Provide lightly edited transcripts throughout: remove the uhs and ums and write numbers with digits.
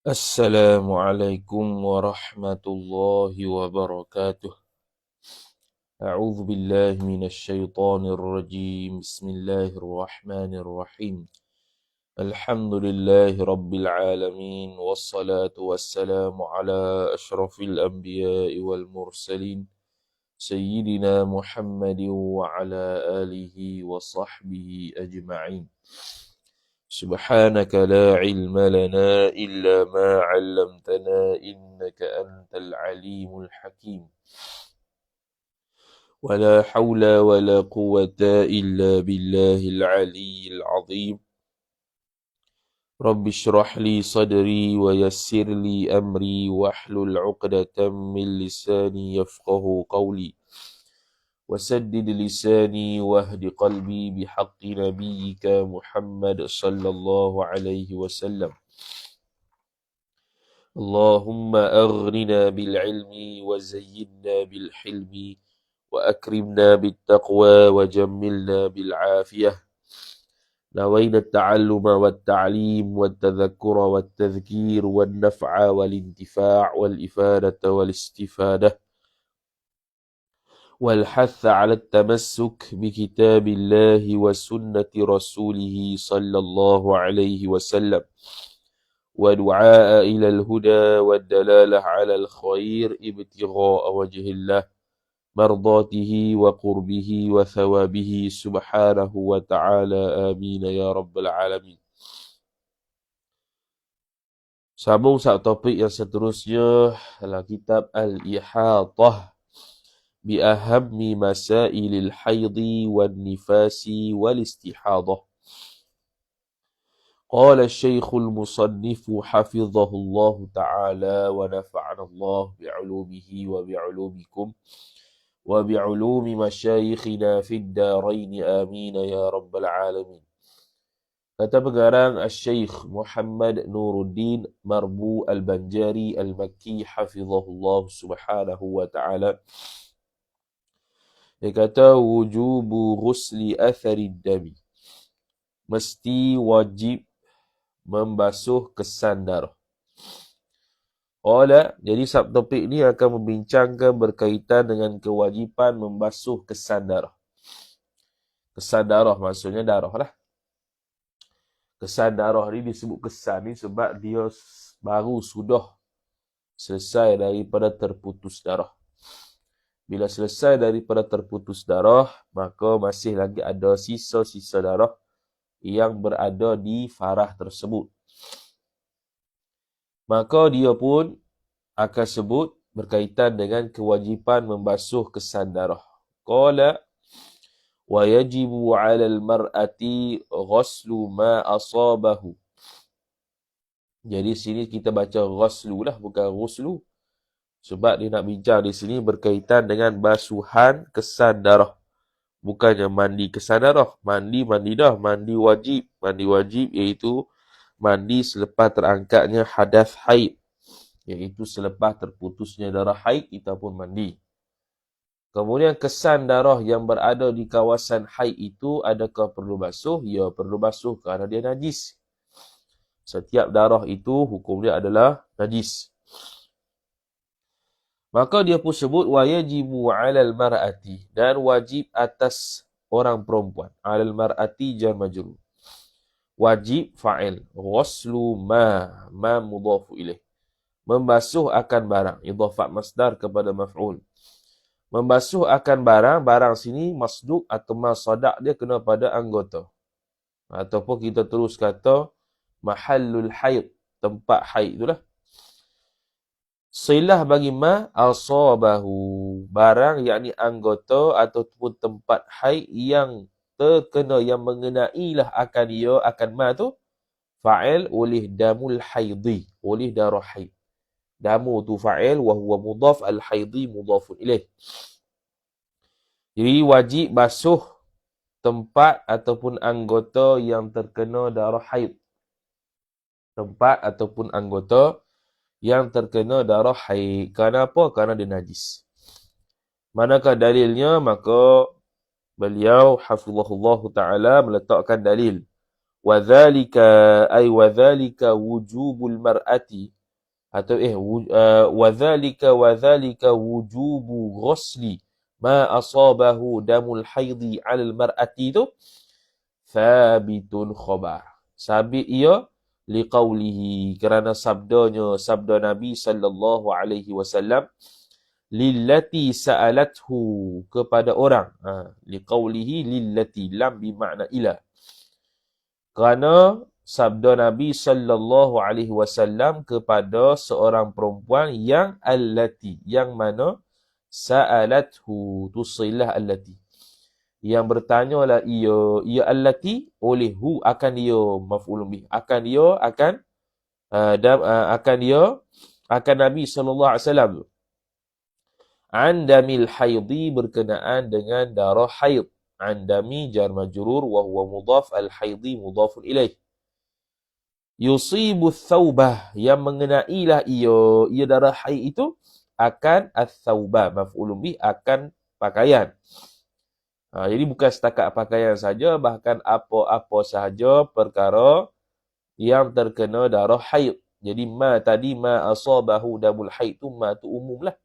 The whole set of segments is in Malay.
Assalamualaikum warahmatullahi wabarakatuh. A'udzu billahi minasy syaithanir rajim. Bismillahirrahmanirrahim. Alhamdulillahi rabbil alamin wassalatu wassalamu ala asyrafil anbiya'i wal mursalin sayyidina Muhammadin wa ala alihi wa sahbihi ajma'in. سبحانك لا علم لنا إلا ما علمتنا إنك أنت العليم الحكيم ولا حول ولا قوة إلا بالله العلي العظيم رب اشرح لي صدري ويسر لي أمري واحلل عقدة من لساني يفقه قولي وسدد لساني واهد قلبي بحق نبيك محمد صلى الله عليه وسلم اللهم أغننا بالعلم وزينا بالحلم وأكرمنا بالتقوى وجملنا بالعافية نوينا التعلم والتعليم والتذكر والتذكير والنفع والانتفاع والإفادة والاستفادة والحث على التمسك بكتاب الله وسنة رسوله صلى الله عليه وسلم ودعاء إلى الهدى والدلالة على الخير ابتغاء وجه الله مرضاته وقربه وثوابه سبحانه وتعالى آمين يا رب العالمين. Sambung topik yang seterusnya dalam kitab Al-Ihatah bi ahammi masailil haidhi wan nifasi wal istihadah. قال الشيخ المصنف حفظه الله تعالى ونفعنا الله بعلومه وبعلومكم وبعلوم مشايخنا في الدارين آمين يا رب العالمين. Kata pengarang Al-Syeikh Muhammad Nuruddin Marbu Al-Banjari Al-Makki hafizahullah subhanahu wa ta'ala. Dia kata wujubu ghusli athari dami. Mesti wajib membasuh kesan darah. Jadi subtopik ni akan membincangkan berkaitan dengan kewajipan membasuh kesan darah. Kesan darah maksudnya darah lah. Kesan darah ni disebut kesan ni sebab dia baru sudah selesai daripada terputus darah. Bila selesai daripada terputus darah, maka masih lagi ada sisa-sisa darah yang berada di farah tersebut. Maka dia pun akan sebut berkaitan dengan kewajipan membasuh kesan darah. Qala wa yajibu 'ala al-mar'ati ghuslu ma asabahu. Jadi sini kita baca ghuslu lah, bukan ghuslu. Sebab dia nak bincang di sini berkaitan dengan basuhan kesan darah. Bukannya mandi kesan darah. Mandi dah. Mandi wajib. Mandi wajib iaitu mandi selepas terangkatnya hadas haid. Iaitu selepas terputusnya darah haid, kita pun mandi. Kemudian kesan darah yang berada di kawasan haid itu adakah perlu basuh? Ya, perlu basuh kerana dia najis. Setiap darah itu hukum dia adalah najis. Maka dia pun sebut wa yajibu 'alal mar'ati, dan wajib atas orang perempuan. 'Alal mar'ati jar majrur. Wajib fa'il. Ghuslu ma mudhafu ilaih. Membasuh akan barang. Idhafat masdar kepada maf'ul. Membasuh akan barang. Barang sini masduk atau masadak dia kena pada anggota. Ataupun kita terus kata mahallul haid. Tempat haid itulah. Silah bagi ma asabahu. Barang yakni anggota ataupun tempat haid yang terkena, yang mengenailah akan dia, akan ma tu fa'il oleh damul haidhi, oleh darah haid. Damu tu fa'il wa huwa mudhaf, al haidhi mudhafun ilaih. Jadi wajib basuh tempat ataupun anggota yang terkena darah haid. Tempat ataupun anggota yang terkena darah haid. Kenapa? Kerana dia najis. Manakah dalilnya? Maka beliau hafizahullah ta'ala meletakkan dalil. Wadhalika wujubul mar'ati atau wadhalika wujubu ghusli ma asabahu damul haidhi 'alal mar'ati tu thabitun khabar. Sabit ia liqaulihi, kerana sabda Nabi sallallahu alaihi wasallam, lillati sa'alathu, kepada orang. Liqaulihi lillati, lam bermakna ila. Kerana sabda Nabi sallallahu alaihi wasallam kepada seorang perempuan yang allati, yang mana sa'alathu, tusilah allati, yang bertanyalah ia allati oleh hu, akan dia maf'ulun bih, akan Nabi sallallahu alaihi wasallam, an damil haidhi, berkenaan dengan darah haid. An dami jar majrur wa huwa mudhaf, al haidhi mudhafun ilaih. Yusibu thawbah, yang mengenailah ia darah haid itu akan ath-thawbah, maf'ulun bih, akan pakaian. Jadi bukan setakat pakaian saja, bahkan apa-apa sahaja perkara yang terkena darah haid. Jadi ma asabahu damul haid tu, ma tu umum lah.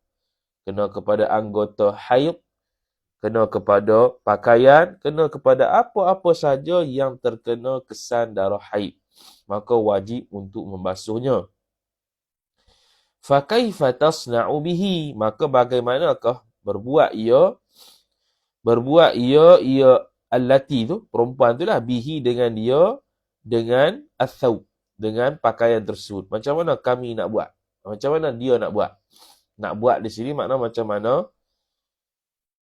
Kena kepada anggota haid, kena kepada pakaian, kena kepada apa-apa sahaja yang terkena kesan darah haid, maka wajib untuk membasuhnya. Fa kaifa tasna'u bihi, maka bagaimanakah berbuat ia allati tu, perempuan tu lah, bihi dengan dia, dengan athawb, dengan pakaian tersebut. Macam mana kami nak buat? Macam mana dia nak buat? Nak buat di sini makna macam mana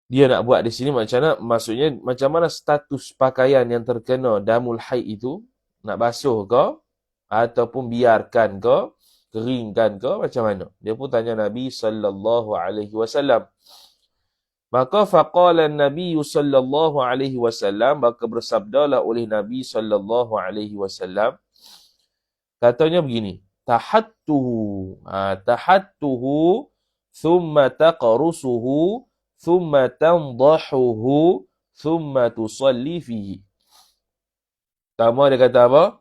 dia nak buat di sini, maksudnya macam mana status pakaian yang terkena damul haid itu, nak basuh ke ataupun biarkan ke, keringkan ke, macam mana? Dia pun tanya Nabi sallallahu alaihi wasallam. Maka faqala Nabi sallallahu alaihi wasallam, maka bersabdalah oleh Nabi sallallahu alaihi wasallam, katanya begini, tahattuhu thumma taqrusuhu thumma tandahuhu thumma tusalli fihi. Pertama dia kata apa?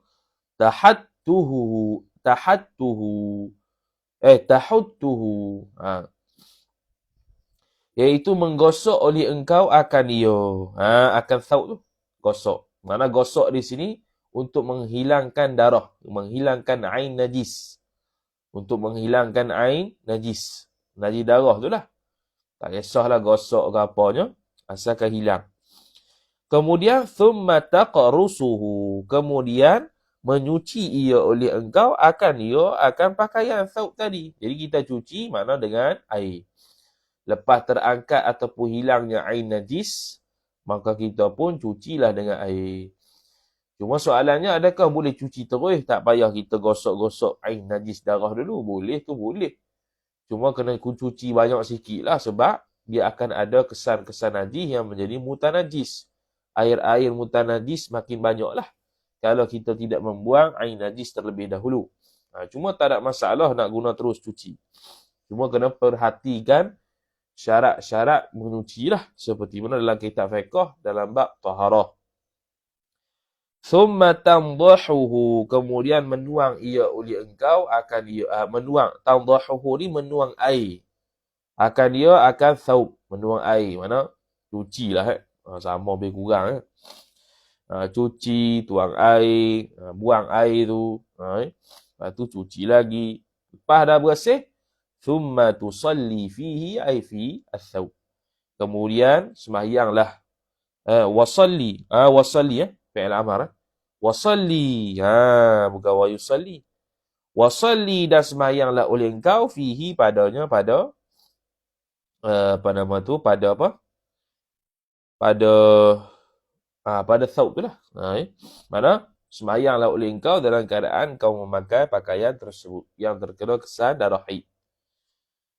Tahuttuhu. Iaitu menggosok oleh engkau akan ia. Akan thawb tu. Gosok. Mana gosok di sini untuk menghilangkan darah. Menghilangkan ain najis. Untuk menghilangkan ain najis. Najis darah tu lah. Tak kisahlah gosok ke apanya. Asalkan hilang. Kemudian, thumma taqrusuhu. Kemudian, menyuci ia oleh engkau akan pakaian thawb tadi. Jadi kita cuci mana dengan air. Lepas terangkat ataupun hilangnya air najis, maka kita pun cucilah dengan air. Cuma soalannya, adakah boleh cuci terus? Tak payah kita gosok-gosok air najis darah dulu. Boleh tu boleh. Cuma kena cuci banyak sikit lah, sebab dia akan ada kesan-kesan najis yang menjadi mutanajis. Air-air mutanajis makin banyak lah kalau kita tidak membuang air najis terlebih dahulu. Cuma tak ada masalah nak guna terus cuci. Cuma kena perhatikan syarat-syarat menyuci lah. Seperti mana dalam kitab fiqh dalam bab taharah. Thumma tandahuhu. Kemudian menuang ia oleh engkau akan ia. Menuang. Tandahuhu ni menuang air. Akan thawb. Menuang air. Mana? Cuci lah. Sama lebih kurang. Cuci, tuang air. Buang air tu. Lepas tu cuci lagi. Lepas dah bersih. Thumma tusalli fihi ay fi ath-thawb. Kemudian sembahyanglah. Wasalli. Wasalli fi'il amar. Wasalli. Bukan wa yusalli. Wasalli, dan sembahyanglah oleh engkau fihi padanya, pada apa nama tu? Pada apa? Pada thawb tu lah. Mana? Sembahyanglah oleh engkau dalam keadaan kau memakai pakaian tersebut yang terkena kesan darah haid.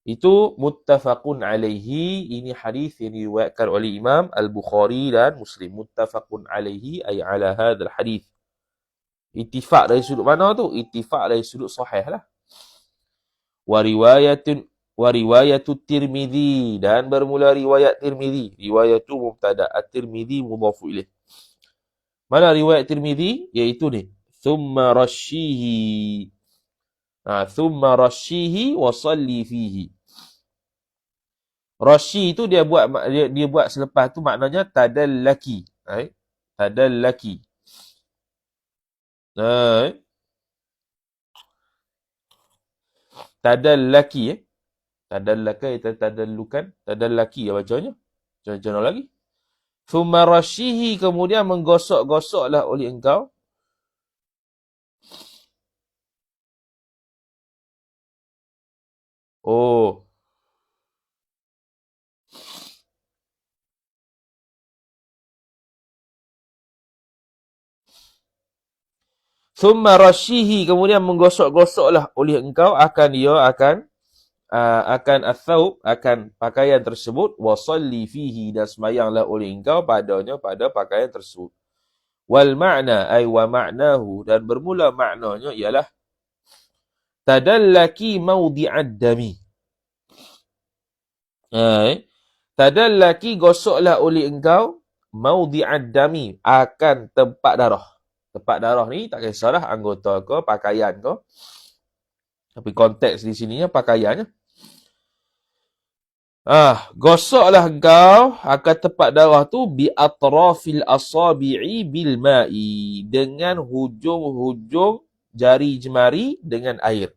Itu muttafaqun alaihi. Ini hadis yang diriwayatkan oleh Imam Al-Bukhari dan Muslim. Muttafaqun alaihi ay ala hadzal hadis. Ittifaq dari sudut mana tu? Ittifaq dari sudut sahih lah. Wa riwayatut Tirmidzi, dan bermula riwayat Tirmidzi. Riwayatu mubtada, at-Tirmidzi mudhafu ilaih. Mana riwayat Tirmizi? Iaitu ni. Thumma rashihi. Thumma rashihi wa salli fihi. Rashi itu dia buat selepas tu maknanya tadallaki. Tadallaki. Tadallaki. Tadallaka itu tadallukan. Tadallaki ya bacanya. Contoh lagi. Thumma rashihi, kemudian menggosok-gosoklah oleh engkau. Oh. Thumma rashihi, kemudian menggosok-gosoklah oleh engkau akan ath-thawb, akan pakaian tersebut, wa salli fihi, dan sembahyanglah oleh engkau padanya, pada pakaian tersebut. Wal ma'na ay wa ma'nahu, dan bermula maknanya ialah tadallaki mawdi'ad dami. Tadallaki, gosoklah oleh engkau mawdi'ad dami, akan tempat darah. Tempat darah ni tak kisahlah anggota ke, pakaian ke. Tapi konteks di sininya pakaiannya. Gosoklah engkau akan tempat darah tu bi atrafil asabi'i bil ma'i, dengan hujung-hujung jari jemari dengan air.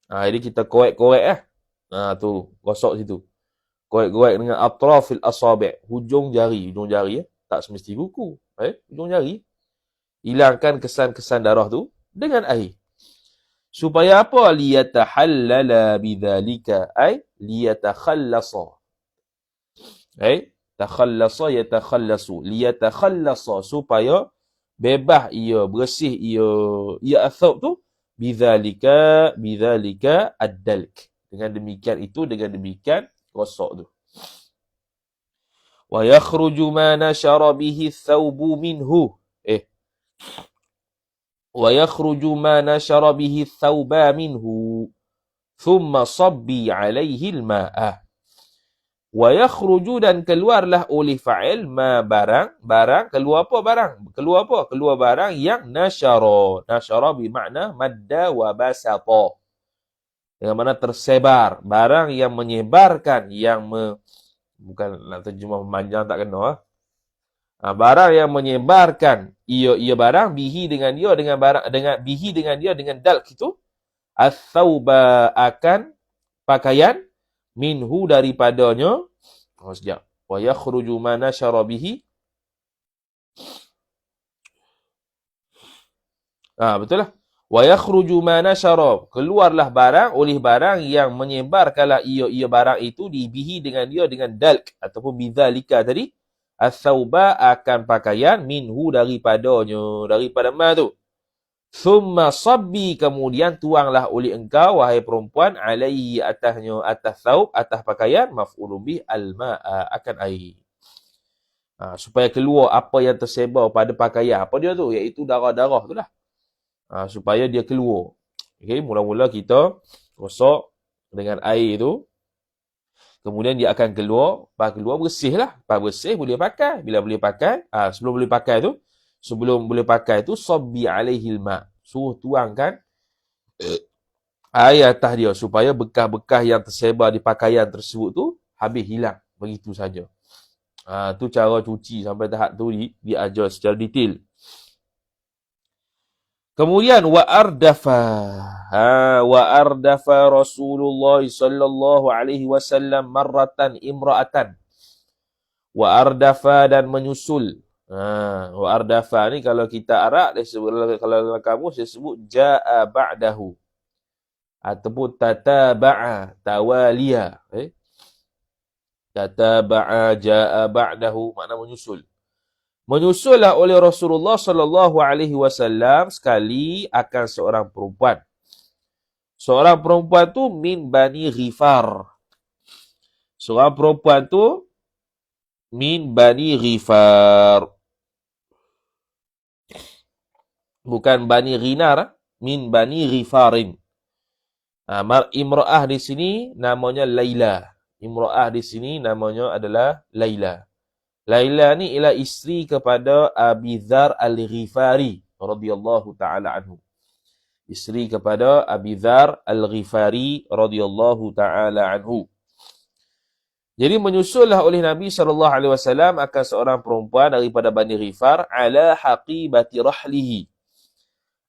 Jadi kita korek-korek tu gosok situ. Korek-korek dengan atrafil asabi', hujung jari tak semesti kuku. Hujung jari. Hilangkan kesan-kesan darah tu dengan air. Supaya apa? Liyatahallala bidzalika, ay liyatakhallasa. Takhallasa yatakhallasu. Liyatakhallasa, supaya bebas ia, bersih ia athab tu, bidzalika ad-dalk. Dengan demikian gosok tu. Wa yakhruju ma nashara bihi ath-thawbu minhu. Wa yakhruju ma nashara bihi ath-thawba minhu. Thumma sabbi alaihi al-ma'a. Wa yakhruju, dan keluarlah oleh fa'il ma barang, keluar apa barang? Keluar barang yang nashara. Nashara bermakna madda wa basata. Yang mana tersebar, barang yang menyebarkan, bukan nak terjemah panjang tak kena. Barang yang menyebarkan ia barang bihi dengan dia, dengan barang, dengan bihi dengan dia, dengan dalk itu, ath-thawba, akan pakaian, minhu, daripadanya. Sekejap. Wa yakhruju ma nashara bihi. Betul lah. Wa yakhruju ma nashara, keluarlah barang oleh barang yang menyebarkanlah ia barang itu, bihi dengan dia, dengan dalk ataupun bidzalika tadi, ath-thawba, akan pakaian, minhu, daripada ma tu. Thumma sabbi, kemudian tuanglah oleh engkau, wahai perempuan, alaihi, atasnya, atas thawb, atas pakaian, maf'ulun bih, al-ma'a, akan air. Supaya keluar apa yang tersebar pada pakaian. Apa dia tu? Iaitu darah-darah tu lah. Supaya dia keluar. Okay, mula-mula kita gosok dengan air tu. Kemudian dia akan keluar. Lepas keluar, bersih lah. Lepas bersih, boleh pakai. Bila boleh pakai, sebelum boleh pakai tu, sabbi alaihil ma'. Suruh tuangkan air atas dia, supaya bekas-bekas yang tersebar di pakaian tersebut tu habis hilang. Begitu saja. Tu cara cuci sampai tahap tu diajar secara detail. Kemudian wa ardafa Rasulullah sallallahu alaihi wasallam marratan imra'atan. Wa ardafa, dan menyusul. Wa ardafa ni kalau kita Arab, kalau kamu saya sebut jaa ba'dahu ataupun tataba'a, tawaliya. Tataba'a, jaa ba'dahu, makna menyusul. Menyusullah oleh Rasulullah sallallahu alaihi wasallam sekali akan seorang perempuan. Seorang perempuan tu min Bani Ghifar. Seorang perempuan tu min Bani Ghifar. Bukan Bani Ghinar, min Bani Ghifarin. Imra'ah di sini namanya Laila. Imra'ah di sini namanya adalah Laila. Laila ni ialah isteri kepada Abi Dzar Al-Ghifari radhiyallahu taala anhu. Isteri kepada Abi Dzar Al-Ghifari radhiyallahu taala anhu. Jadi menyusullah oleh Nabi SAW akan seorang perempuan daripada Bani Ghifar ala haqibati rahlihi.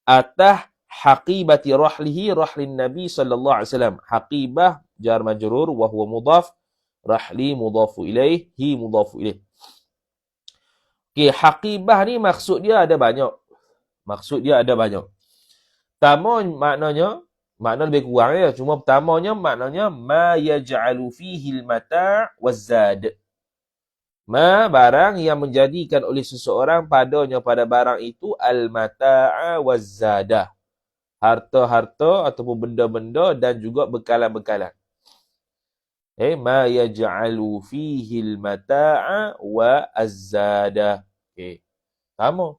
Atas haqibati rahlihi, rahlin Nabi SAW. Haqibah jar majrur wa huwa mudhaf, rahli mudhafu ilaih, hi mudhafu ilaih. Okey, haqibah ni maksud dia ada banyak. Makna lebih kurang ya. Cuma pertamanya maknanya ma yaj'alu fihi al-mata' waz-zad. Ma barang yang menjadikan oleh seseorang padanya pada barang itu al-mata'a waz-zada. Harta-harta ataupun benda-benda dan juga bekalan-bekalan. Ma yaj'alu fihi al-mata'a wa az-zada. Okey. Sama.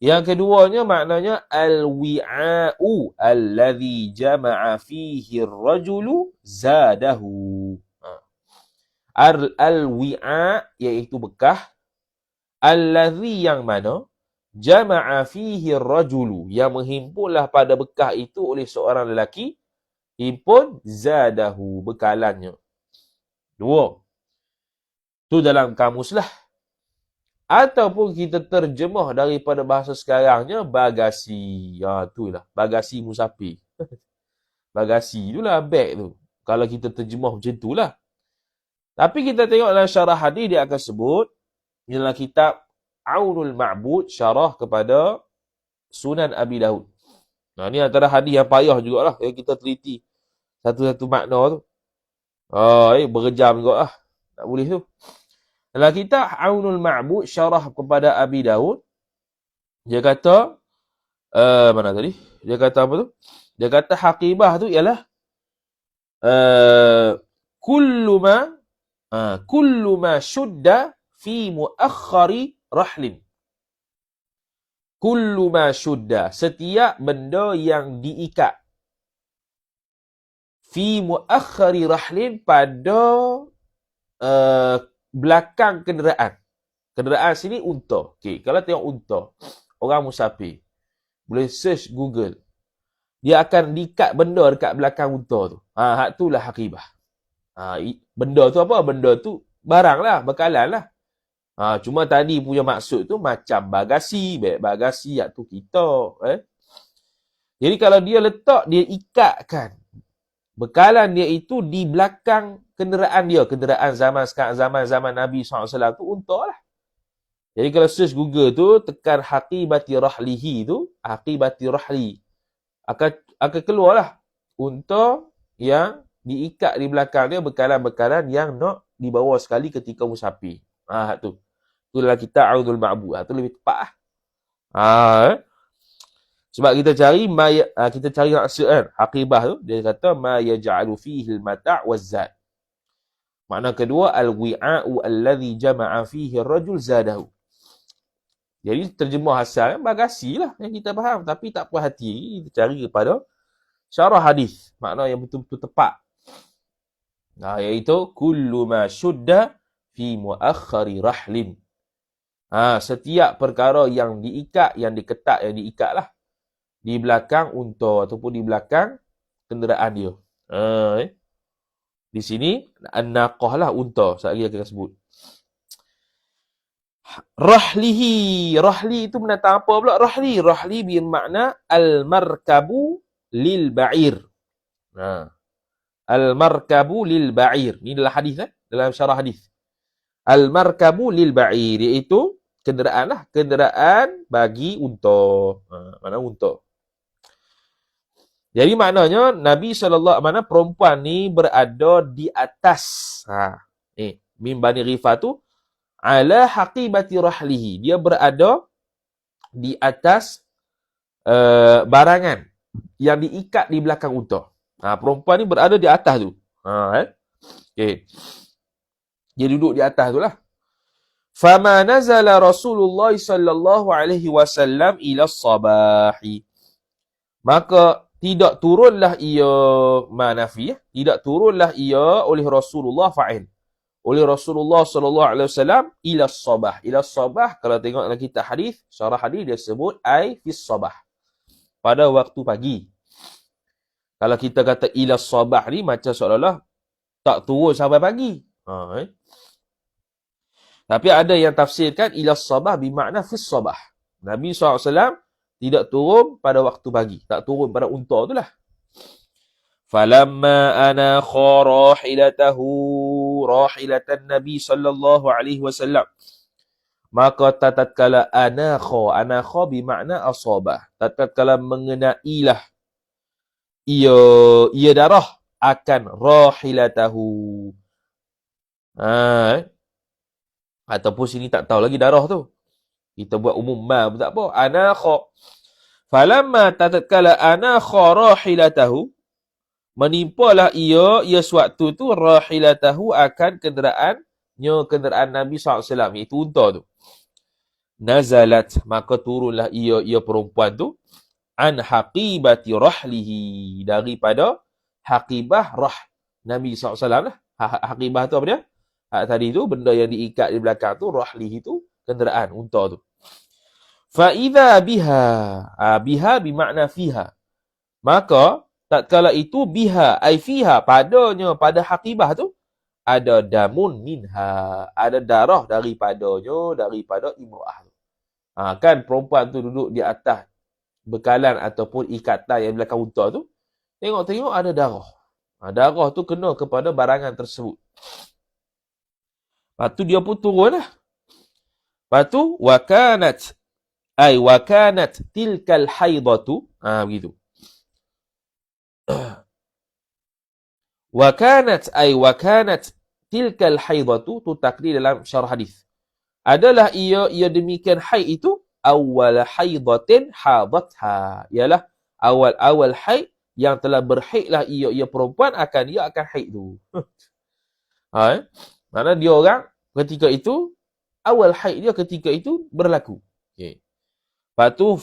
Yang keduanya maknanya al-wi'a'u alladhi jama'a fihi ar-rajulu zadahu. Al-wi'a iaitu bekah, alladhi yang mana jama'a fihi ar-rajulu yang menghimpunlah pada bekah itu oleh seorang lelaki, himpun zadahu bekalannya. Dua. Tu dalam kamus lah. Ataupun kita terjemah daripada bahasa sekarangnya bagasi. Itulah. Bagasi musafir. Bagasi itulah beg tu. Kalau kita terjemah macam itulah. Tapi kita tengok dalam syarah hadis dia akan sebut dalam kitab Aunul Ma'bud syarah kepada Sunan Abi Daud. Ni antara hadis yang payah jugalah yang kita teliti satu-satu makna tu. Berjam jugalah. Tak boleh tu. Dalam kitab Aunul Ma'bud syarah kepada Abi Daud, dia kata mana tadi? Dia kata apa tu? Dia kata haqibah tu ialah kullu ma shudda fi muakhkhari rahlin. Kullu ma shudda, setiap benda yang diikat fi muakhkhari rahlin pada belakang kenderaan. Kenderaan sini unta. Okey, kalau tengok unta, orang musafir, boleh search Google. Dia akan diikat benda dekat belakang unta tu. Hak itulah haqibah. Benda tu apa? Benda tu barang lah, bekalan lah. Cuma tadi punya maksud tu macam bagasi, beg bagasi, tu kita. Jadi kalau dia letak, dia ikatkan bekalan dia itu di belakang kenderaan dia. Kenderaan zaman sekarang, zaman Nabi SAW tu unta lah. Jadi kalau search Google tu, tekan haqibati rahlihi tu, haqibati rahli, akan keluar lah unta yang diikat di belakang dia, bekalan-bekalan yang nak dibawa sekali ketika musafir. Tu. Tu dalam kitab Aunul Ma'bud. Tu lebih tepat lah. Sebab kita cari maksud kan, haqibah tu, dia kata ma yaj'alu fihi al-mata' waz-zad. Makna kedua, al-wi'a'u alladhi jama'a fihi ar-rajul zadahu. Jadi terjemah asal bagasi lah yang kita faham, tapi tak puas hati, kita cari kepada syarah hadis, makna yang betul-betul tepat. Iaitu kullu ma shudda fi muakhkhari rahlin. Setiap perkara yang diikat, yang diketat, yang diikat lah di belakang unta ataupun di belakang kenderaan dia. Di sini an-naqah lah unta. Sekali lagi akan sebut. Rahlihi. Rahli itu mendatang apa pula? Rahli bermakna al-markabu lil ba'ir. Al-markabu lil ba'ir. Ini adalah hadis dalam syarah hadis. Al-markabu lil ba'ir iaitu kenderaan lah, kenderaan bagi unta. Mana unta? Jadi maknanya Nabi SAW, mana perempuan ni berada di atas. Min Bani Ghifar tu ala haqibati rahlihi. Dia berada di atas barangan yang diikat di belakang unta. Perempuan ni berada di atas tu. Okay. Dia duduk di atas tu lah. Fama nazala Rasulullah sallallahu alaihi wasallam ila sabahi. Maka tidak turunlah ia manafi, tidak turunlah ia oleh Rasulullah fa'il. oleh Rasulullah sallallahu alaihi wasallam ila sabah. Ila sabah kalau tengok dalam kitab hadis, syarah hadis dia sebut ai fis sabah. Pada waktu pagi. Kalau kita kata ila sabah ni macam seolah-olah tak turun sampai pagi. Tapi ada yang tafsirkan ila sabah bermakna fis sabah. Nabi SAW tidak turun pada waktu pagi. Tak turun pada unta tu lah. Falamma anakha rahilatan Nabi sallallahu alaihi wasallam. Maka tatkala anakha bermakna asabah. Tatkala mengenailah ia darah akan rahilatahu. Ataupun sini tak tahu lagi darah tu. Kita buat umum ma pun tak apa. Anakha. Falamma tatkala anakha rahilatahu, menimpalah ia sewaktu tu rahilatahu akan kenderaan Nabi SAW, iaitu unta tu. Nazalat, maka turunlah ia perempuan tu an haqibati rahlihi, daripada haqibah rah Nabi SAW lah. Haqibah tu apa dia? Tadi tu benda yang diikat di belakang tu, rahlihi tu kenderaan unta tu. Fa idza biha, biha bermakna fiha. Maka tatkala itu biha ai fiha, padanya pada haqibah tu ada damun minha, ada darah daripada imra'ah tu. Kan perempuan tu duduk di atas bekalan ataupun ikatan yang belakang unta tu, tengok-tengok ada darah. Darah tu kena kepada barangan tersebut. Lepas tu dia pun turun lah. Lepas tu, wakanat tilkal haidatu. Begitu. Wakanat tilkal haidatu, tu takdir dalam syarah hadis. Adalah ia demikian haid itu awal haidatin hadatha. Ialah awal haid yang telah berhaidlah ia perempuan dia akan haid tu. Mana dia orang ketika itu awal haid dia ketika itu berlaku. Okey. Lepas tu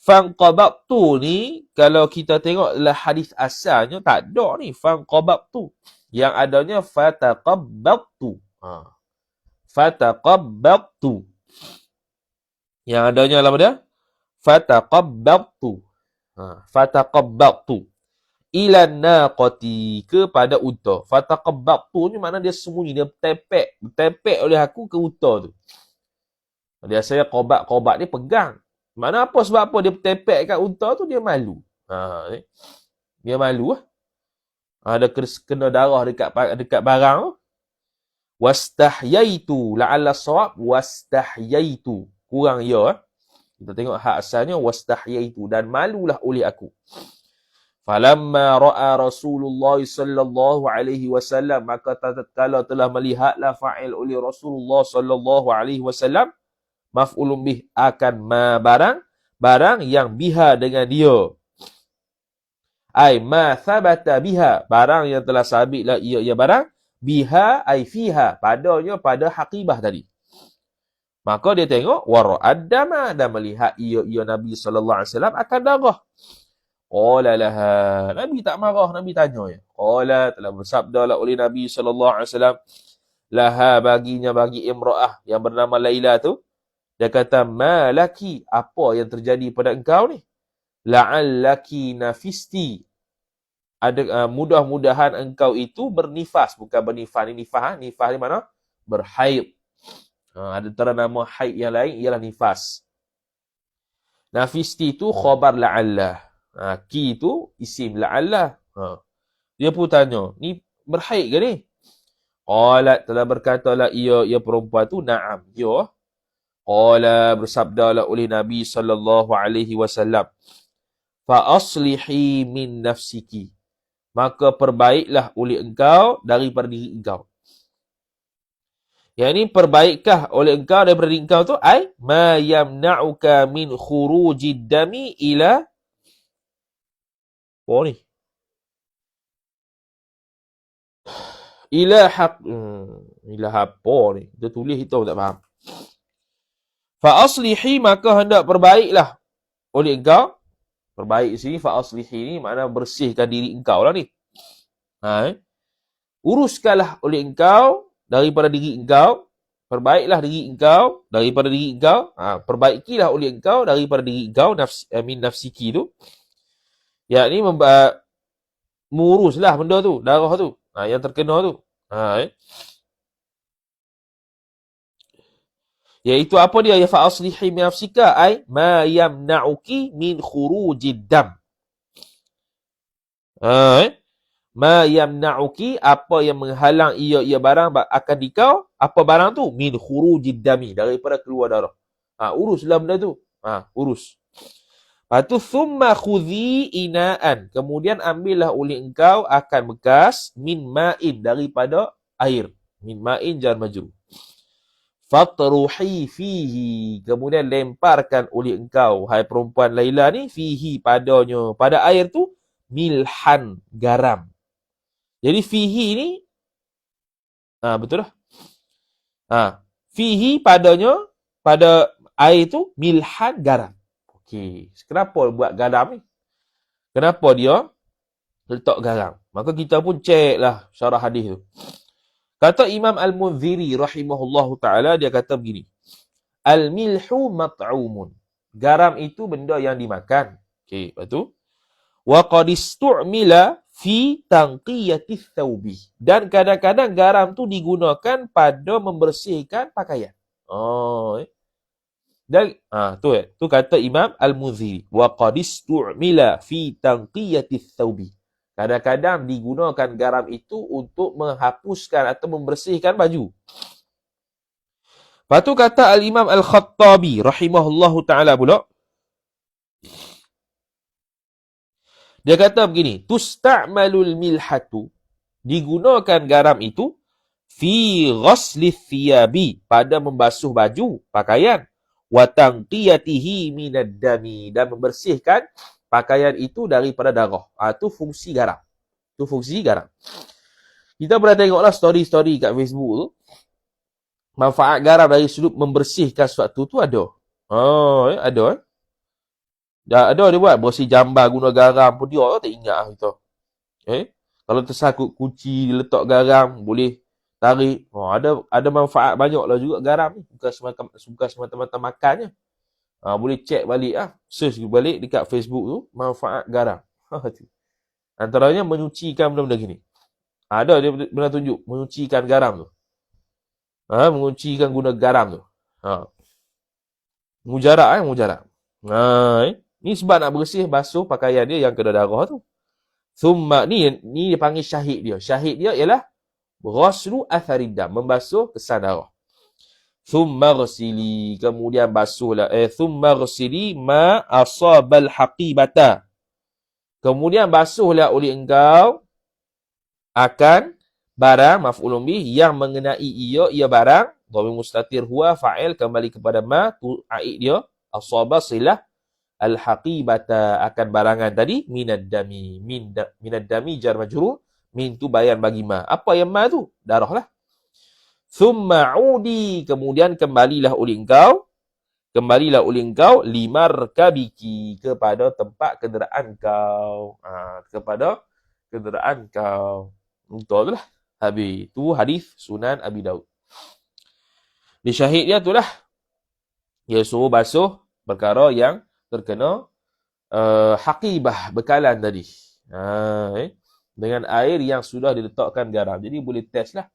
Fanqabatu ni kalau kita tengok dalam hadis asalnya tak ada ni fanqabatu. Yang adanya fataqabbatu. Fataqabbatu. Yang adanya apa dia? Fataqabbatu. Fataqabbatu. Ila naqati, kepada unta. Fataqabbatu ni makna dia sembunyi, dia bertepek oleh aku ke unta tu. Biasanya qobat dia pegang. Mana apa sebab apa dia bertepek kat unta tu, dia malu. Dia malu lah. Ada kena darah dekat barang tu. Wastahyaitu, la'alla sawab wastahyaitu. Kurang ya. Kita tengok hak asalnya wastahyaitu, dan malulah oleh aku. Falamma ra'a Rasulullah sallallahu alaihi wasallam, maka tatkala telah melihatlah fa'il oleh Rasulullah sallallahu alaihi wasallam, maf'ulun bih akan ma barang yang biha dengan dia. Ai ma thabata biha, barang yang telah sabitlah ia barang, biha ai fiha, padanya pada haqibah tadi. Maka dia tengok wara'ad dama, dan melihat ia Nabi sallallahu alaihi wasallam akan darah. Qala laha, Nabi tak marah, Nabi tanya ya. Qala, telah bersabdalah oleh Nabi sallallahu alaihi wasallam, laha, bagi imra'ah yang bernama Laila tu, dia kata, malaki, apa yang terjadi pada engkau ni? La'allaki nafisti, ada mudah-mudahan engkau itu bernifas, bukan bernifas ni nifas, nifas ni mana? Berhaid. Ada antara nama haid yang lain ialah nifas. Nafisti tu khabar la'allah. Ki tu isim la'allah. Dia pun tanya, ni berhaid ke ni? Qalat, telah berkatalah ia perempuan tu, na'am, ya. Qala, bersabdalah oleh Nabi sallallahu alaihi wasallam, fa aslihi min nafsiki, maka perbaiklah oleh engkau daripada diri engkau. Yang ini perbaikkah oleh engkau daripada diri engkau tu ai ma yamna'uka min khurujid dami ila apa ni? Ila apa ni? Dia tulis kita tak faham. Fa aslihi, maka hendak perbaiklah oleh engkau Perbaik sini fa'aslihi ni makna bersihkan diri engkau lah ni. Uruskanlah oleh engkau daripada diri engkau, perbaiklah diri engkau daripada diri engkau, perbaikilah oleh engkau daripada diri engkau, min nafsiki tu. Yakni menguruslah benda tu, darah tu, yang terkena tu. Iaitu apa dia? Ya fa'aslihi min nafsika ay ma yamna'uki min khurujid dam. Ma yamna'uki, apa yang menghalang ia barang akan dikau, apa barang tu? Min khurujid dami, daripada keluar darah. Uruslah benda tu. Urus. Lepas tu thumma khudhi ina'an, kemudian ambillah oleh engkau akan bekas min ma'in, daripada air. Min ma'in jar majrur. Fatruhi fihi, kemudian lemparkan oleh engkau, hai perempuan Laila ni, fihi padanya, pada air tu, milhan, garam. Jadi fihi ni betul lah. Fihi padanya, pada air tu, milhan, garam. Okey, kenapa buat garam ni? Kenapa dia letak garam? Maka kita pun cek lah syarah hadis tu. Kata Imam Al-Munziri rahimahullahu ta'ala, dia kata begini. Al-milhu mat'umun. Garam itu benda yang dimakan. Okey, lepas tu. Wa qad istu'mila fi tanqiyati thawbi. Dan kadang-kadang garam tu digunakan pada membersihkan pakaian. Dan tu kata Imam Al-Munziri. Wa qad istu'mila fi tanqiyati thawbi. Kadang-kadang digunakan garam itu untuk menghapuskan atau membersihkan baju. Lepas tu kata Al-Imam Al-Khattabi rahimahullahu ta'ala pula. Dia kata begini, tusta'malul milhatu, digunakan garam itu, fi ghaslith thiyabi, pada membasuh baju, pakaian, wa tanqiyatihi minad dami, dan membersihkan pakaian itu daripada darah. Itu fungsi garam. Itu fungsi garam. Kita pernah tengoklah story-story kat Facebook tu. Manfaat garam dari sudut membersihkan sesuatu tu ada. Ada. Ada dia buat bersih jambar guna garam pun dia tak ingat kita. Kalau tersangkut kunci letak garam boleh tarik. Ada manfaat banyak lah juga garam ni. Bukan semata-mata makannya. Boleh cek balik search balik dekat Facebook tu manfaat garam. Antaranya menyucikan benda-benda gini. Ada dia pernah tunjuk menyucikan garam tu. Menguncikan guna garam tu. Mujarab mujarab. Ni sebab nak bersih basuh pakaian dia yang kena darah tu. Thumma ni dia panggil syahid dia. Syahid dia ialah ghaslu atharidam, membasuh kesan darah. Thumma ghsili, kemudian basuhlah. Thumma ghsili ma asabal haqibata. Kemudian basuhlah oleh engkau akan barang maf'ulun bih yang mengenai ia barang. Dhamir mustatir huwa fa'il, kembali kepada ma, tu aid dia. Asaba silah al-haqibata, akan barangan tadi, minad dami. Minad dami jar majrur, min tu bayan bagi ma. Apa yang ma tu? Darah lah. Thumma udi, kemudian kembalilah oleh engkau limarkabiki, kepada tempat kenderaan kau. Kepada kenderaan kau. Betul lah. Habis. Tu hadis Sunan Abi Daud. Di syahid dia tu lah. Dia suruh basuh perkara yang terkena haqibah, bekalan tadi. Dengan air yang sudah diletakkan garam. Jadi boleh test lah.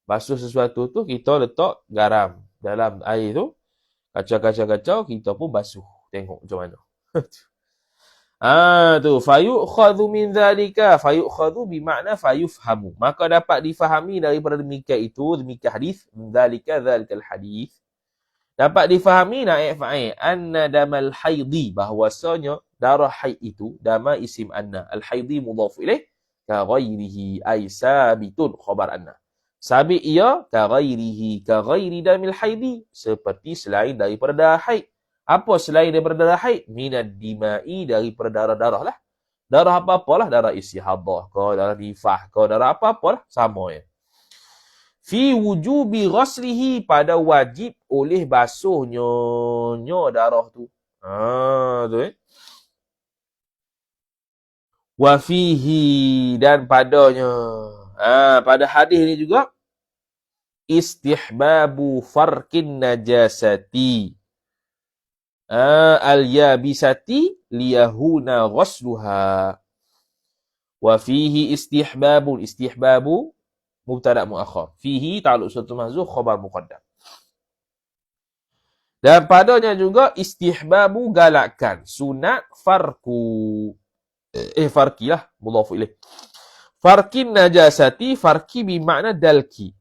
Basuh sesuatu tu, kita letak garam dalam air tu. Kacau-kacau, kita pun basuh. Tengok macam mana. Tu. Fayu'khadhu min dhalika. Fayu'khadhu bermakna fayufhamu. Maka dapat difahami daripada demikian itu, demikian hadis. Min dhalika, dhalikal hadis. Dapat difahami naik fa'il. Anna damal haidi. Bahawasanya darah haid itu. Dama isim anna. Al-haidi mudhaf ilaih. Ka ghairihi. Ay sabitun. Khabar anna. Sabit ia. Ka ghairihi. Ka ghairi damil haidi. Seperti selain daripada darah haid. Apa selain daripada darah haid? Minad dima'i, daripada darah-darah lah. Darah apa-apalah. Darah istihadah. Kau darah nifah. Kau darah apa-apalah. Sama ya. Fi wujubi ghaslihi, pada wajib oleh basuhnya darah tu. Tu Wa fihi, dan padanya. Pada hadis ni juga istihbabu farqin najasati al-yabisati liyahuna ghasluha. Wa fihi istihbabu mubtada muakhar. Fihi ta'alluq suatu mahzuf khabar muqaddam. Dan padanya juga istihbabu galakkan sunat farku. Farki lah, mudhaf ilaih. Farkin najasati, farki bermakna dalki.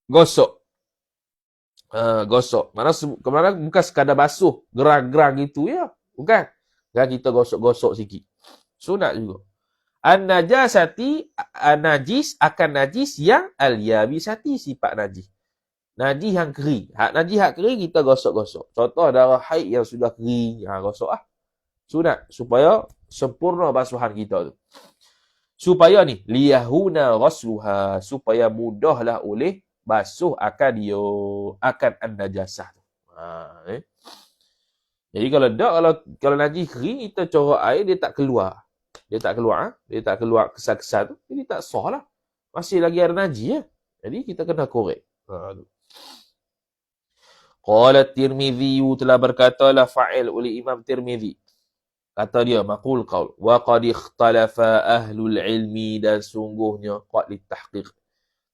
Gosok. Gosok. Mana bukan sekadar basuh, gerang-gerang gitu ya. Bukan. Kan kita gosok-gosok sikit. Sunat juga. An-najasati, najis akan najis yang al-yabisati, sifat najis. Najis yang kering. Najis yang kering kita gosok-gosok. Contoh darah haid yang sudah kering. Gosok lah. Sunat. Supaya sempurna basuhan kita tu. Supaya ni, liyahuna ghasluha. Supaya mudahlah oleh basuh akan an-najasah tu. Jadi kalau najis kering, kita corok air, dia tak keluar. Dia tak keluar kesal-kesal tu. Jadi tak sah lah. Masih lagi air najis ya. Jadi kita kena korek. Qala Tirmidzi, telah berkatalah fa'il oleh Imam Tirmidzi. Kata dia, maqul qaul. Wa qad ikhtalafa ahlul ilmi, dan sungguhnya qad litahqiq.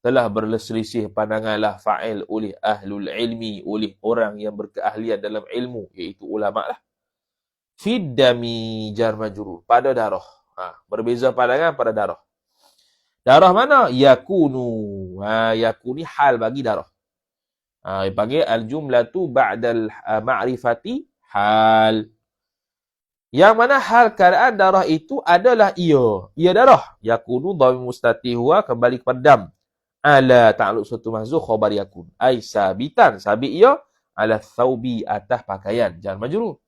Telah berselisih pandanganlah fa'il oleh ahlul ilmi, oleh orang yang berkeahlian dalam ilmu, iaitu ulama lah. Fiddami jar majrur, pada darah. Berbeza pandangan pada darah. Darah mana? Yakunu. Yakuni hal bagi darah. Dipanggil al-jumlatu ba'dal ma'rifati hal. Yang mana hal keadaan darah itu adalah ia. Ia darah. Yakunu dhamir mustatih huwa, kembali kepada dam. Ala ta'alluq suatu mahzuf khabar yakun. Ai sabitan, sabit ia ala thawbi, atas pakaian. Jar majrur.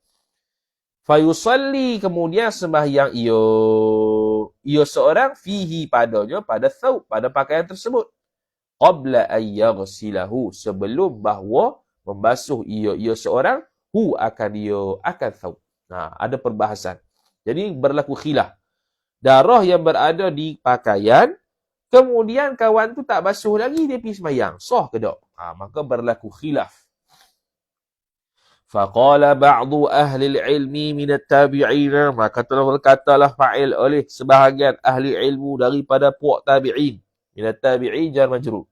Fayusalli, kemudian sembahyang ia seorang fihi, padanya, pada thawb, pada pakaian tersebut. Qabla ayyaghsilahu, sebelum bahawa membasuh ia seorang akan thawb. Ada perbahasan. Jadi berlaku khilaf. Darah yang berada di pakaian, kemudian kawan tu tak basuh lagi, dia pergi sembahyang. Sah ke tak? Maka berlaku khilaf. Faqala ba'du ahli ilmi minat tabi'in, maka telah berkatalah fa'il oleh sebahagian ahli ilmu daripada puak tabi'in. Minat tabi'in jar majrur.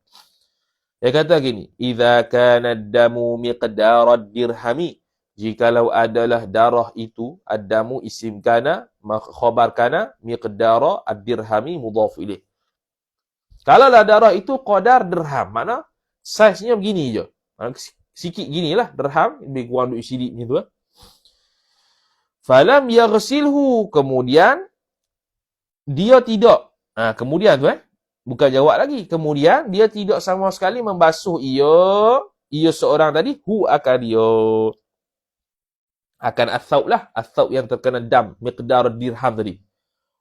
Dia kata gini, idza kana ad-damu miqdarad dirhami, jikalau adalah darah itu, ad-damu isim kana, khabar kana, miqdara ad-dirhami mudhaf ilaih. Kalaulah darah itu qadar dirham, mana saiznya begini je. Sikit ginilah dirham, lebih kurang duit sidik ni tu. Falam yaghsilhu, kemudian dia tidak. Kemudian tu bukan jawab lagi. Kemudian dia tidak sama sekali membasuh ia seorang tadi, akan athawb lah, athawb yang terkena dam, miqdar dirham tadi.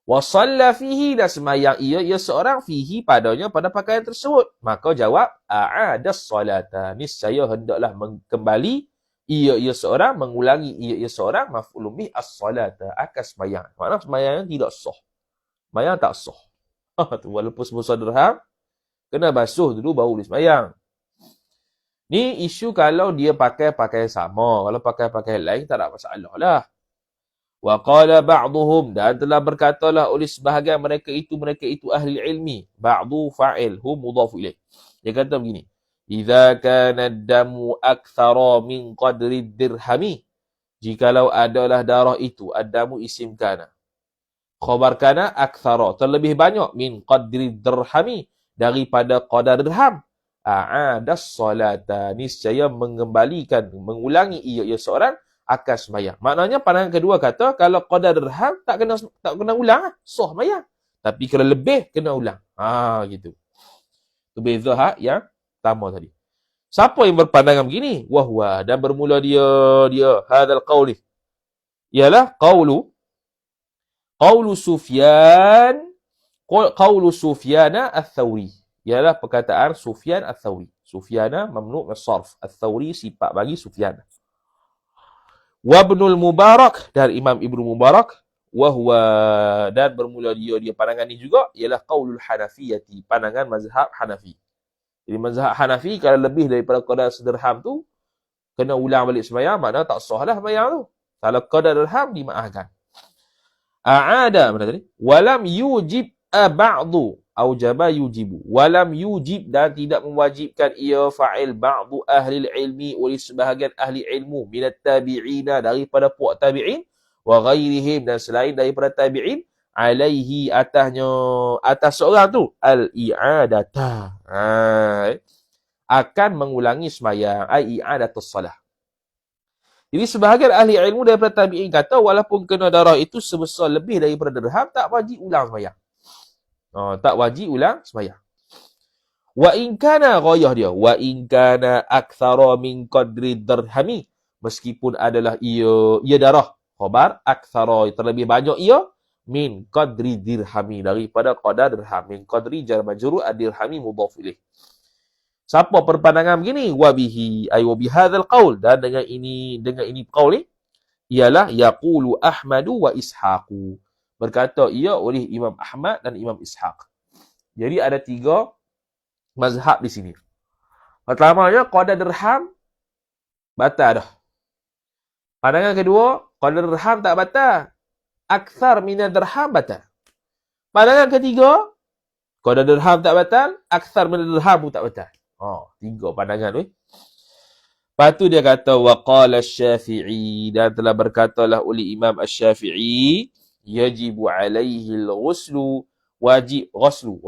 Wa shalla fihi, dan sembahyang ia seorang fihi, padanya, pada pakaian tersebut. Maka jawab, a'adas salata, niscaya hendaklah kembali ia seorang, mengulangi ia seorang, maf'ulun bih as-salata, akan sembahyang. Maknanya sembahyang tidak sah. Sembahyang tak sah. Walaupun sebesar dirham, kena basuh dulu baru boleh sembahyang. Ni isu kalau dia pakai pakaian sama. Kalau pakai pakaian lain, tak ada masalah lah. Wa qala ba'duhum, dan telah berkatalah oleh sebahagian mereka itu ahli ilmi. Ba'du fa'il, hum mudhaf ilaih. Dia kata begini, idza kana ad-damu akthara min qadri dirhami, jikalau adalah darah itu, ad-damu isim kana, khabar kana akthara, terlebih banyak, min qadri dirhami, daripada qadar dirham, a'adas salata, niscaya mengulangi ia seorang, akan sembahyang. Maknanya pandangan kedua kata, kalau qadar dirham tak kena ulang, sah sembahyang. Tapi kalau lebih, kena ulang. Gitu. Itu beza yang pertama tadi. Siapa yang berpandangan begini? Wahwa, dan bermula dia hadzal qauli, ialah qaulu Sufyan ats-Tsauri, ialah perkataan Sufyan ats-Tsauri. Sufyana mamnu' min sarf, ats-Tsauri sifat bagi Sufyan. Wa Ibnul Mubarak, dari Imam Ibnu Mubarak, wahwa, dan bermula dia pandangan ni juga ialah qaulul Hanafiyati, pandangan mazhab Hanafi. Jadi mazhab Hanafi kalau lebih daripada qadar sedirham tu kena ulang balik sembahyang, maknanya tak sah lah sembahyang tu. Kalau qadar dirham dimaafkan. A'ada mana tadi? Walam yujib ba'du aujaba yujibu. Walam yujib, dan tidak mewajibkan ia fa'il ba'du ahli ilmi, oleh sebahagian ahli ilmu minat tabi'ina, daripada puak tabi'in, wa ghairihim, dan selain daripada tabi'in, alaihi, atas seorang tu al-i'adata, akan mengulangi sembahyang, ai i'adatus salah. Jadi sebahagian ahli ilmu daripada tabi'in kata walaupun kena darah itu sebesar lebih daripada dirham, tak wajib ulang sembahyang. Tak wajib ulang sembahyang. Wa in kana ghayah dia, wa in kana aktsara min qadri dirhami, meskipun adalah ia darah, khabar aktsara, terlebih banyak ia, min qadri dirhami, daripada qadar dirham, min qadri jar majrur ad-dirhami mudhaf ilaih. Siapa berpandangan begini? Wabihi, ay wa bihadzal qaul, dan dengan ini qaul ni ialah yaqulu Ahmadu wa Ishaqu, berkata ia oleh Imam Ahmad dan Imam Ishaq. Jadi ada 3 mazhab di sini. Pertamanya qadar dirham batal dah. Pandangan kedua, qadar dirham tak batal, akthar min dirham batal. Pandangan ketiga, qadar dirham tak batal, akthar min dirham pun tak batal. 3 pandangan weh. Lepas tu dia kata waqala Asy-Syafi'i, dan telah berkatalah oleh Imam Asy-Syafi'i, yajibu alaihi al-ghuslu, wajib ghuslu.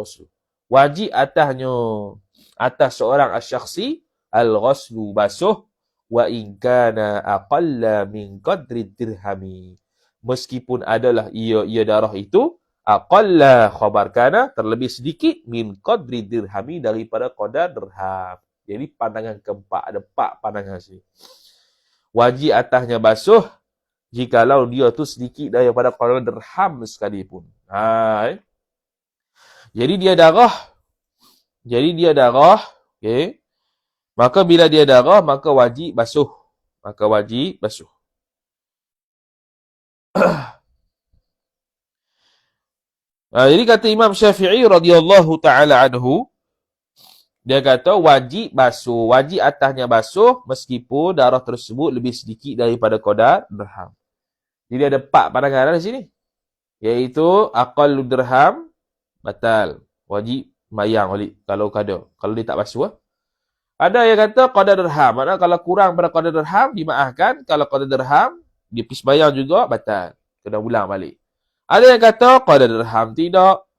Wajib atas seorang asy-syakhsi al-ghuslu, basuh, wa in kana aqalla min qadri dirhami, meskipun adalah ia darah itu aqalla, khabar kana, terlebih sedikit, min qadri dirhami, daripada qadar dirham. Jadi pandangan keempat, ada 4 pandangan sini. Wajib atasnya basuh jikalau dia tu sedikit daripada qadar dirham sekalipun. Jadi dia darah, okey. Maka bila dia darah, maka wajib basuh. Jadi kata Imam Syafi'i radhiyallahu taala anhu, dia kata wajib basuh, wajib atasnya basuh meskipun darah tersebut lebih sedikit daripada qadar dirham. Jadi ada 4 pandangan di sini. Iaitu aqallu dirham batal, wajib mayang balik kalau dia tak basuh. Ada yang kata qadar dirham, maknanya kalau kurang pada qadar dirham dimaafkan, kalau qadar dirham dia pergi sembahyang juga batal, kena ulang balik. Ada yang kata qadar dirham tidak,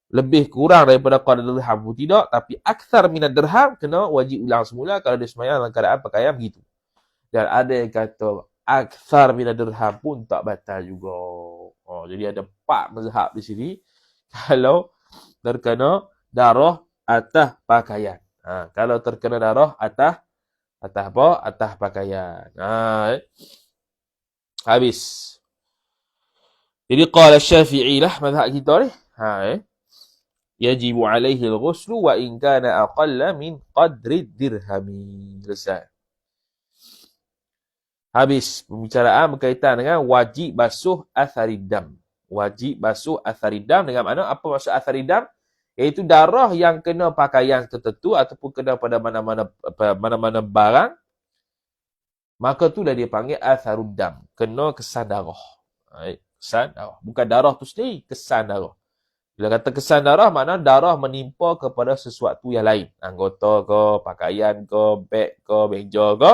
lebih kurang daripada qadar dirham pun tidak, tapi akthar minad dirham kena wajib ulang semula kalau dia sembahyang dalam keadaan pakaian begitu. Dan ada yang kata akthar minad dirham pun tak batal juga. Jadi ada 4 mazhab di sini kalau terkena darah atas pakaian. Kalau terkena darah atas apa? Atas pakaian. Habis. Jadi qala Syafi'i lah mazhab kita ni. Yajibu alaihi al-ghuslu wa in kana aqalla min qadri dirhami. Selesai. Habis pembicaraan berkaitan dengan wajib basuh atharidam. Wajib basuh atharidam dengan mana? Apa maksud atharidam? Iaitu darah yang kena pakaian tertentu ataupun kena pada mana-mana barang. Maka itulah dia panggil atharudam. Kena kesan darah. Kesan darah. Bukan darah tu sendiri, kesan darah. Bila kata kesan darah, maknanya darah menimpa kepada sesuatu yang lain. Anggota ke, pakaian ke, beg ke, meja ke.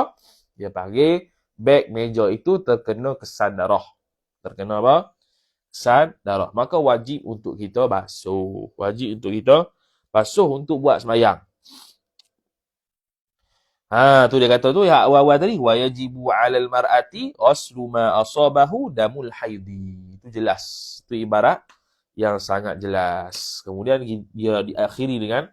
Dia panggil beg, meja itu terkena kesan darah. Terkena apa? Kesan darah. Maka wajib untuk kita basuh. Wajib untuk kita basuh untuk buat sembahyang. Tu dia kata tu ya awal-awal tadi, wa yajibu 'alal mar'ati ghuslu ma asabahu damul haidhi. Itu jelas. Itu ibarat yang sangat jelas. Kemudian dia diakhiri dengan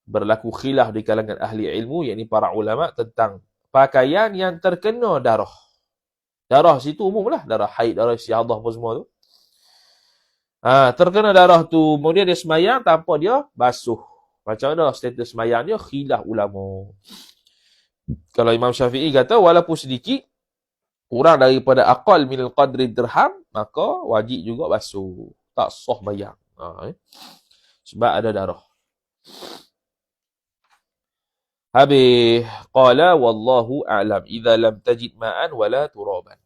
berlaku khilaf di kalangan ahli ilmu, yakni para ulama, tentang pakaian yang terkena darah. Darah situ umumlah, darah haid, darah istihadah apa semua tu. Terkena darah tu, kemudian dia sembahyang tanpa dia basuh. Macam mana status sembahyang dia? Khilaf ulama. Kalau Imam Syafi'i kata walaupun sedikit kurang daripada aqal minal qadri dirham, maka wajib juga basuh. Tak sah bayang. Sebab ada darah. Habis. Qala wallahu a'lam. Idza lam tajid ma'an wala turaban.